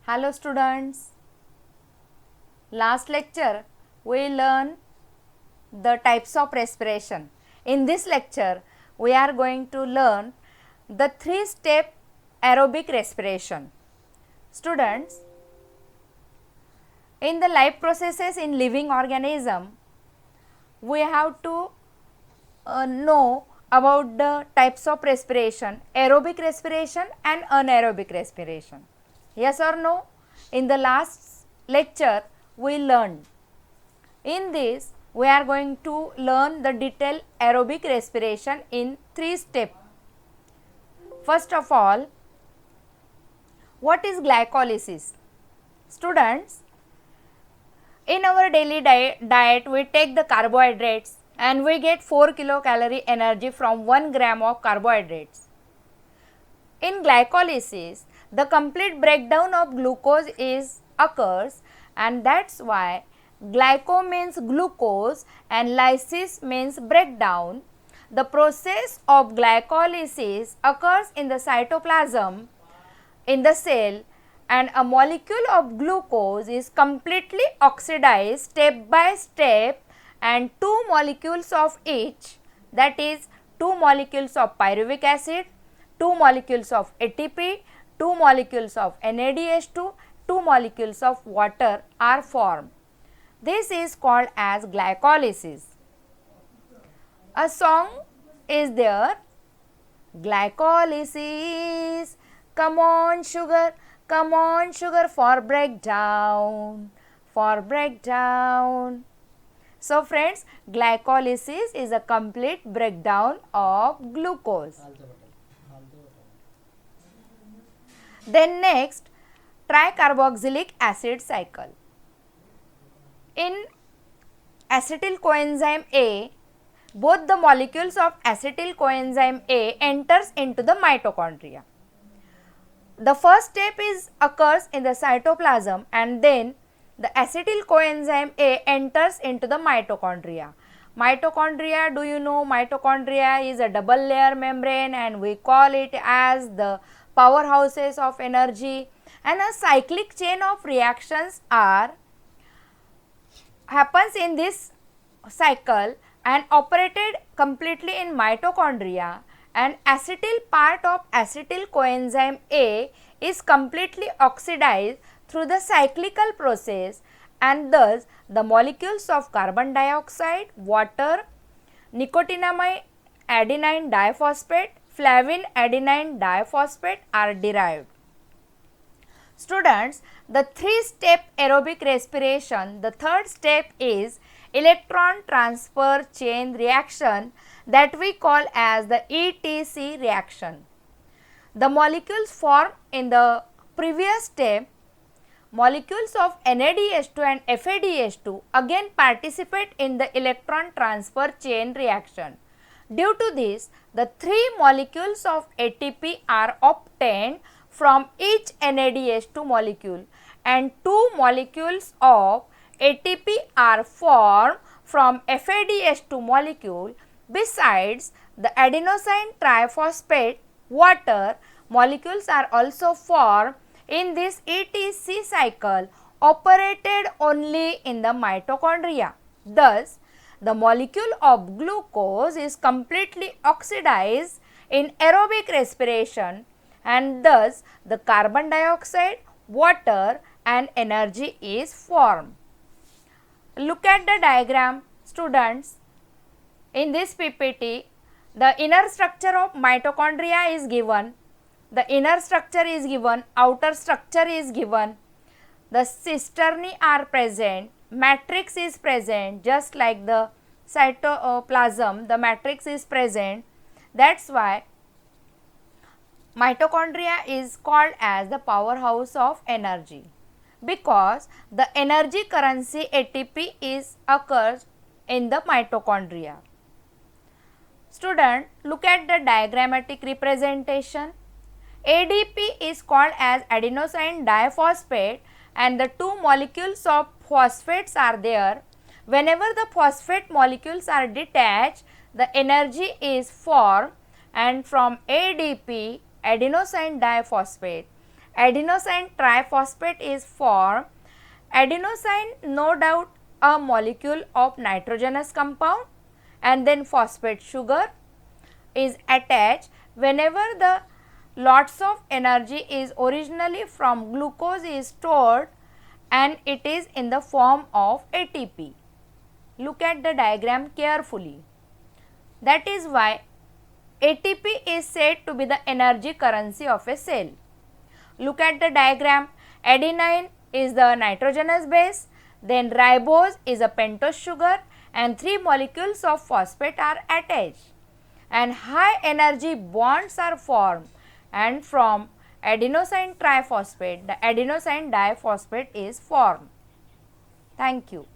Hello students, last lecture we learned the types of respiration. In this lecture we are going to learn the 3-step aerobic respiration. Students, in the life processes in living organism we have to know about the types of respiration, aerobic respiration and anaerobic respiration. Yes or no? In the last lecture we learned. In this we are going to learn the detailed aerobic respiration in 3 steps. First of all, what is glycolysis? Students, in our daily diet we take the carbohydrates and we get 4 kilocalorie energy from 1 gram of carbohydrates. In glycolysis, the complete breakdown of glucose occurs, and that's why glyco means glucose and lysis means breakdown. The process of glycolysis occurs in the cytoplasm in the cell, and a molecule of glucose is completely oxidized step by step, and 2 molecules of each, that is 2 molecules of pyruvic acid, 2 molecules of ATP, 2 molecules of NADH2, 2 molecules of water are formed. This is called as glycolysis. A song is there, glycolysis, come on sugar for breakdown, for breakdown. So friends, glycolysis is a complete breakdown of glucose. Then next, tricarboxylic acid cycle. In acetyl coenzyme A, both the molecules of acetyl coenzyme A enters into the mitochondria. The first step occurs in the cytoplasm, and then the acetyl coenzyme A enters into the mitochondria. Mitochondria, do you know mitochondria is a double layer membrane and we call it as the powerhouses of energy, and a cyclic chain of reactions happens in this cycle and operated completely in mitochondria, and acetyl part of acetyl coenzyme A is completely oxidized through the cyclical process, and thus the molecules of carbon dioxide, water, nicotinamide adenine diphosphate, flavin adenine diphosphate are derived. Students, the 3-step aerobic respiration, the third step is electron transfer chain reaction, that we call as the ETC reaction. The molecules formed in the previous step, molecules of NADH2 and FADH2 again participate in the electron transfer chain reaction. Due to this, the 3 molecules of ATP are obtained from each NADH2 molecule, and 2 molecules of ATP are formed from FADH2 molecule. Besides, the adenosine triphosphate water molecules are also formed in this ETC cycle, operated only in the mitochondria. Thus, the molecule of glucose is completely oxidized in aerobic respiration, and thus the carbon dioxide, water and energy is formed. Look at the diagram, students. In this PPT, the inner structure of mitochondria is given, the inner structure is given, outer structure is given, the cisternae are present, matrix is present, just like the cytoplasm, the matrix is present. That's why mitochondria is called as the powerhouse of energy, because the energy currency ATP occurs in the mitochondria. Student, look at the diagrammatic representation. ADP is called as adenosine diphosphate, and the 2 molecules of phosphates are there. Whenever the phosphate molecules are detached, the energy is formed, and from ADP, adenosine diphosphate, adenosine triphosphate is formed. Adenosine, no doubt a molecule of nitrogenous compound, and then phosphate sugar is attached. Whenever the lots of energy is originally from glucose is stored and it is in the form of ATP. Look at the diagram carefully. That is why ATP is said to be the energy currency of a cell. Look at the diagram. Adenine is the nitrogenous base, then ribose is a pentose sugar, and 3 molecules of phosphate are attached, and high energy bonds are formed, and from adenosine triphosphate the adenosine diphosphate is formed. Thank you.